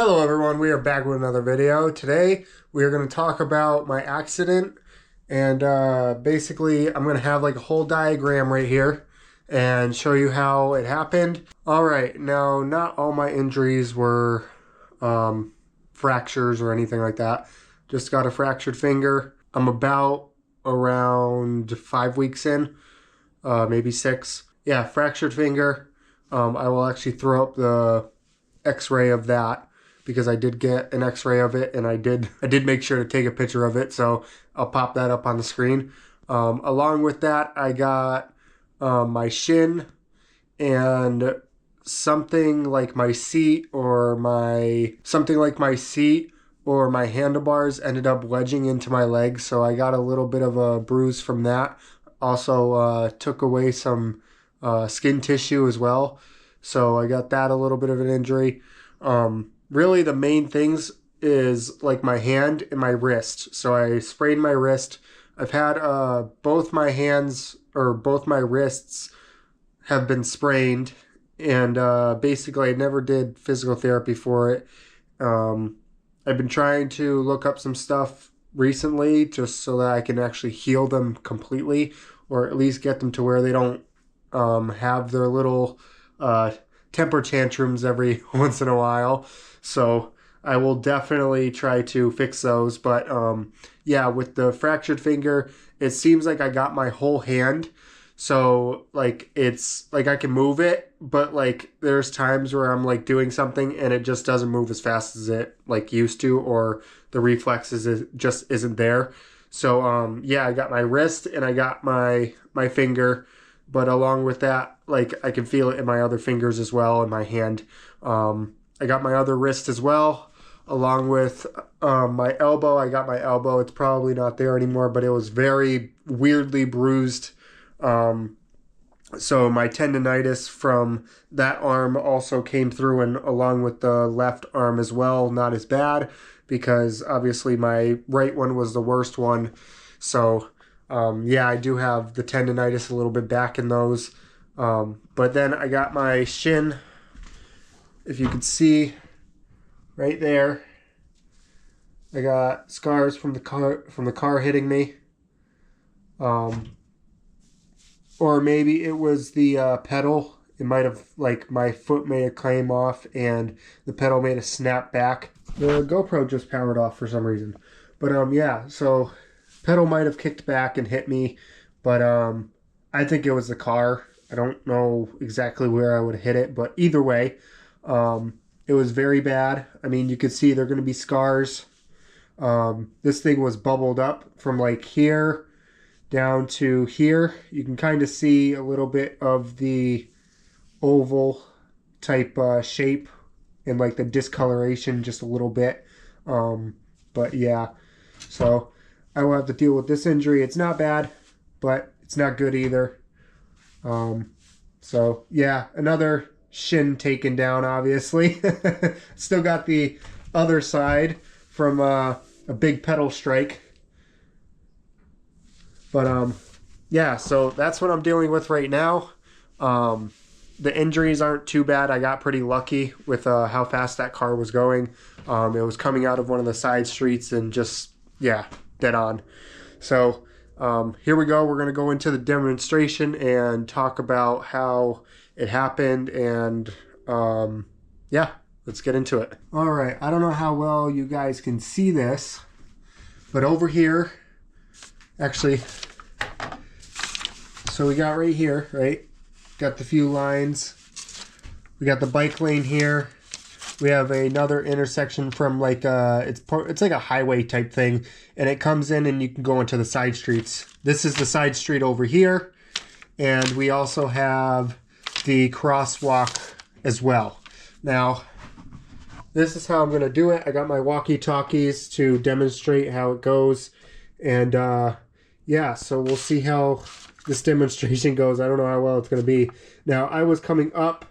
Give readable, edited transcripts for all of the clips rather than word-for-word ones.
Hello everyone, we are back with another video. Today we are going to talk about my accident and basically I'm going to have like a whole diagram right here and show you how it happened. Alright, now not all my injuries were fractures or anything like that. Just got a fractured finger. I'm about around 5 weeks in, maybe 6. Yeah, fractured finger. I will actually throw up the x-ray of that because I did get an x-ray of it and I did make sure to take a picture of it, so I'll pop that up on the screen. Along with that, I got my shin and something like my seat or my handlebars ended up wedging into my leg, so I got a little bit of a bruise from that. Also took away some skin tissue as well, so I got that a little bit of an injury. Really the main things is like my hand and my wrist. So I sprained my wrist. I've had both my hands or both my wrists have been sprained, and basically I never did physical therapy for it. I've been trying to look up some stuff recently just so that I can actually heal them completely, or at least get them to where they don't have their little temper tantrums every once in a while. So I will definitely try to fix those. But yeah, with the fractured finger, it seems like I got my whole hand. So like it's like I can move it, but like there's times where I'm like doing something and it just doesn't move as fast as it like used to, or the reflexes just isn't there. So yeah, I got my wrist and I got my finger, but along with that, like I can feel it in my other fingers as well, in my hand. I got my other wrist as well, along with my elbow. I got my elbow. It's probably not there anymore, but it was very weirdly bruised. So my tendonitis from that arm also came through, and along with the left arm as well. Not as bad because obviously my right one was the worst one. So yeah, I do have the tendonitis a little bit back in those. But then I got my shin, if you can see right there. I got scars from the car hitting me. Or maybe it was the pedal. It might have, like, my foot may have came off and the pedal made a snap back. The GoPro just powered off for some reason. But yeah, so pedal might have kicked back and hit me, but I think it was the car. I don't know exactly where I would hit it, but either way, it was very bad. I mean, you could see there are going to be scars. This thing was bubbled up from like here down to here. You can kind of see a little bit of the oval type shape and like the discoloration just a little bit. But yeah, so I will have to deal with this injury. It's not bad, but it's not good either. So yeah, another shin taken down, obviously. Still got the other side from a big pedal strike. But yeah, so that's what I'm dealing with right now. The injuries aren't too bad. I got pretty lucky with how fast that car was going. It was coming out of one of the side streets and just, yeah, dead on. So here we go. We're going to go into the demonstration and talk about how it happened, and yeah, let's get into it. All right, I don't know how well you guys can see this, but over here, actually, so we got right here, right? Got the few lines. We got the bike lane here. We have another intersection from like it's like a highway type thing, and it comes in and you can go into the side streets. This is the side street over here, and we also have the crosswalk as well. Now, this is how I'm going to do it. I got my walkie-talkies to demonstrate how it goes, and yeah, so we'll see how this demonstration goes. I don't know how well it's going to be. Now, I was coming up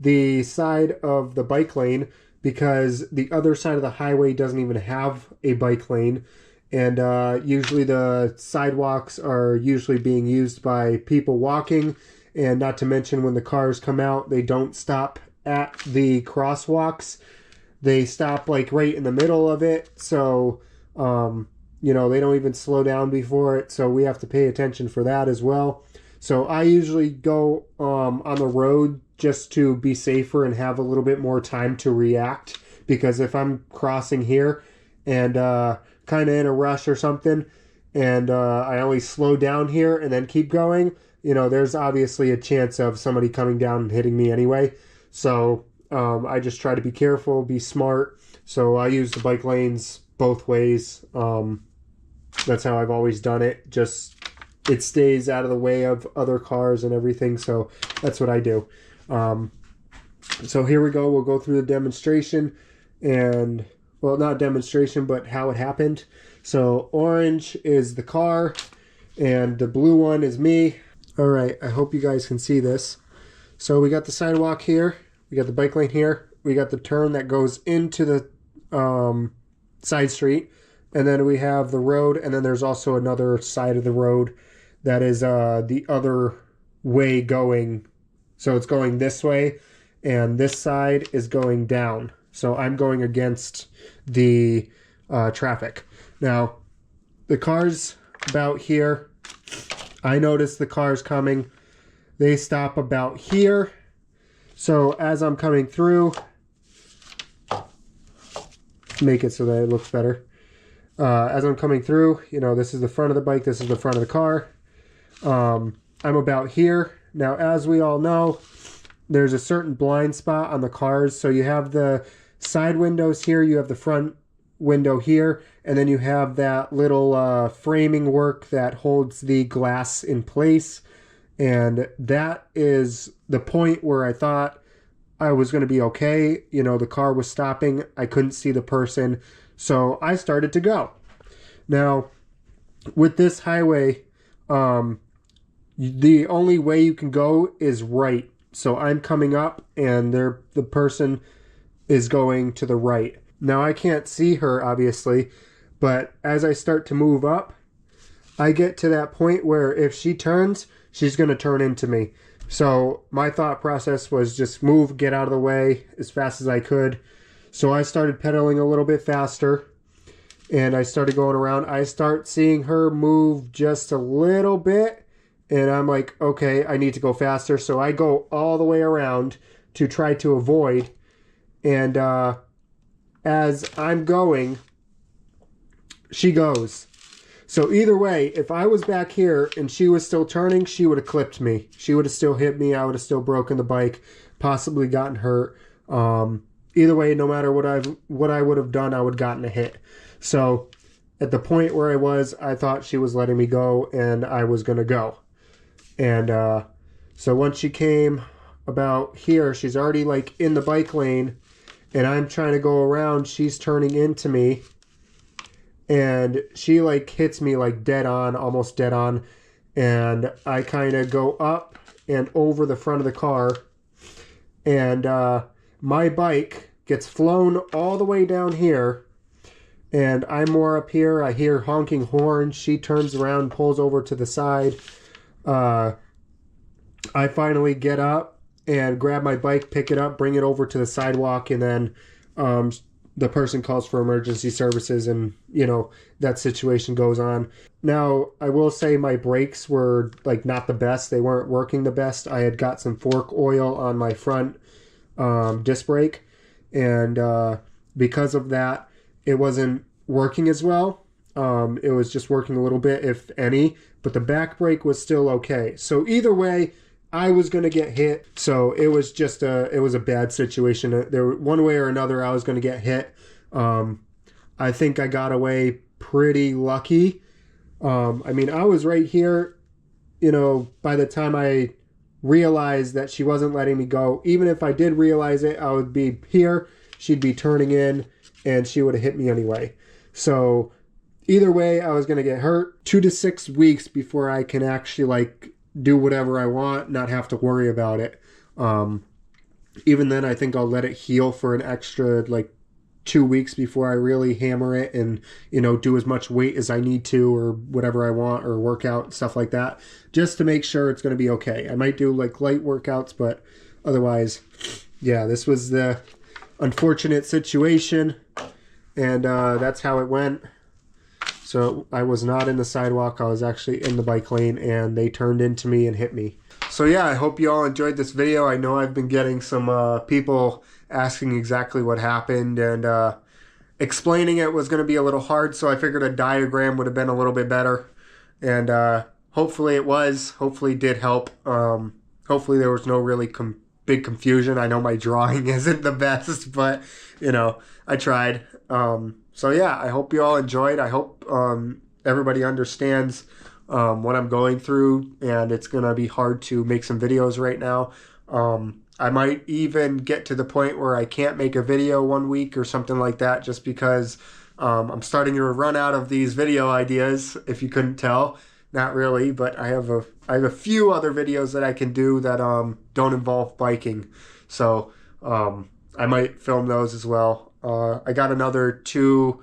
the side of the bike lane because the other side of the highway doesn't even have a bike lane, and usually the sidewalks are usually being used by people walking, and not to mention when the cars come out, they don't stop at the crosswalks. they stop like right in the middle of it. So, you know, they don't even slow down before it. So we have to pay attention for that as well. So I usually go on the road just to be safer and have a little bit more time to react. Because if I'm crossing here and kind of in a rush or something, and I only slow down here and then keep going, you know, there's obviously a chance of somebody coming down and hitting me anyway. So I just try to be careful, be smart. So I use the bike lanes both ways. That's how I've always done it. Just it stays out of the way of other cars and everything. So that's what I do. So here we go. We'll go through the demonstration and, well, not demonstration, but how it happened. So orange is the car and the blue one is me. All right, I hope you guys can see this. So we got the sidewalk here. We got the bike lane here. We got the turn that goes into the side street. And then we have the road. And then there's also another side of the road that is the other way going. So it's going this way. And this side is going down. So I'm going against the traffic. Now, the car's about here. I notice the car's coming. They stop about here. So as I'm coming through, make it so that it looks better. As I'm coming through, you know, this is the front of the bike. This is the front of the car. I'm about here. Now, as we all know, there's a certain blind spot on the cars. So you have the side windows here. You have the front window here. And then you have that little framing work that holds the glass in place. And that is the point where I thought I was going to be okay. You know, the car was stopping. I couldn't see the person. So I started to go. Now, with this highway, the only way you can go is right. So I'm coming up and the person is going to the right. Now, I can't see her, obviously. But as I start to move up, I get to that point where if she turns, she's going to turn into me. So my thought process was just move, get out of the way as fast as I could. So I started pedaling a little bit faster and I started going around. I start seeing her move just a little bit and I'm like, okay, I need to go faster. So I go all the way around to try to avoid. And as I'm going, she goes. So either way, if I was back here and she was still turning, she would have clipped me. She would have still hit me. I would have still broken the bike, possibly gotten hurt. Either way, no matter what I would have done, I would have gotten a hit. So at the point where I was, I thought she was letting me go and I was going to go. And so once she came about here, she's already like in the bike lane and I'm trying to go around. She's turning into me. And she like hits me like dead on, almost dead on. And I kind of go up and over the front of the car. And my bike gets flown all the way down here. And I'm more up here. I hear honking horns. She turns around, pulls over to the side. I finally get up and grab my bike, pick it up, bring it over to the sidewalk. And then the person calls for emergency services and, you know, that situation goes on. Now, I will say my brakes were, like, not the best. They weren't working the best. I had got some fork oil on my front disc brake, and because of that, it wasn't working as well. It was just working a little bit, if any, but the back brake was still okay. So either way, I was going to get hit. So it was just it was a bad situation. There, one way or another, I was going to get hit. I think I got away pretty lucky. I mean, I was right here, you know, by the time I realized that she wasn't letting me go. Even if I did realize it, I would be here. She'd be turning in and she would have hit me anyway. So either way, I was going to get hurt. 2 to 6 weeks before I can actually like do whatever I want, not have to worry about it. Even then, I think I'll let it heal for an extra like 2 weeks before I really hammer it and, you know, do as much weight as I need to or whatever I want or workout, stuff like that, just to make sure it's going to be okay. I might do like light workouts, but otherwise, yeah, this was the unfortunate situation, and that's how it went. So I was not in the sidewalk, I was actually in the bike lane, and they turned into me and hit me. So yeah, I hope you all enjoyed this video. I know I've been getting some people asking exactly what happened, and explaining it was going to be a little hard, so I figured a diagram would have been a little bit better. And hopefully it was. Hopefully it did help. Hopefully there was no really big confusion. I know my drawing isn't the best, but, you know, I tried. So yeah, I hope you all enjoyed. I hope everybody understands what I'm going through, and it's going to be hard to make some videos right now. I might even get to the point where I can't make a video 1 week or something like that, just because I'm starting to run out of these video ideas, if you couldn't tell. Not really, but I have a few other videos that I can do that don't involve biking. So I might film those as well. I got another two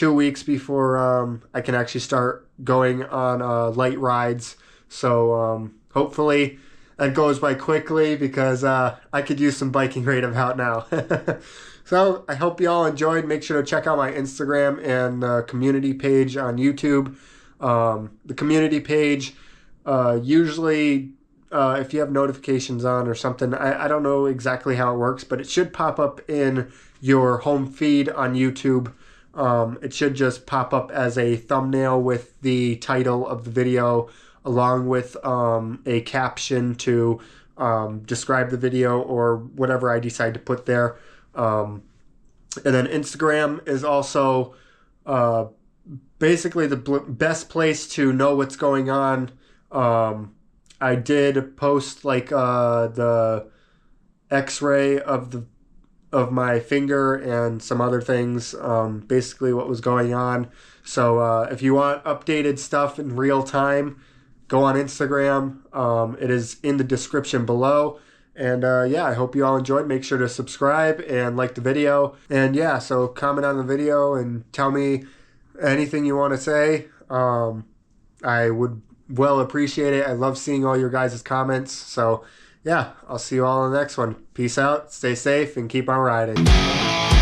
weeks before I can actually start going on light rides. So hopefully that goes by quickly, because I could use some biking right about now. So I hope you all enjoyed. Make sure to check out my Instagram and community page on YouTube. The community page, usually if you have notifications on or something, I don't know exactly how it works, but it should pop up in your home feed on YouTube. It should just pop up as a thumbnail with the title of the video, along with a caption to describe the video or whatever I decide to put there. And then Instagram is also basically the best place to know what's going on. I did post like the x-ray of my finger and some other things, basically what was going on. So if you want updated stuff in real time, go on Instagram. It is in the description below. And yeah, I hope you all enjoyed. Make sure to subscribe and like the video. And yeah, so comment on the video and tell me anything you want to say. I would well appreciate it. I love seeing all your guys' comments. So yeah, I'll see you all in the next one. Peace out, stay safe, and keep on riding.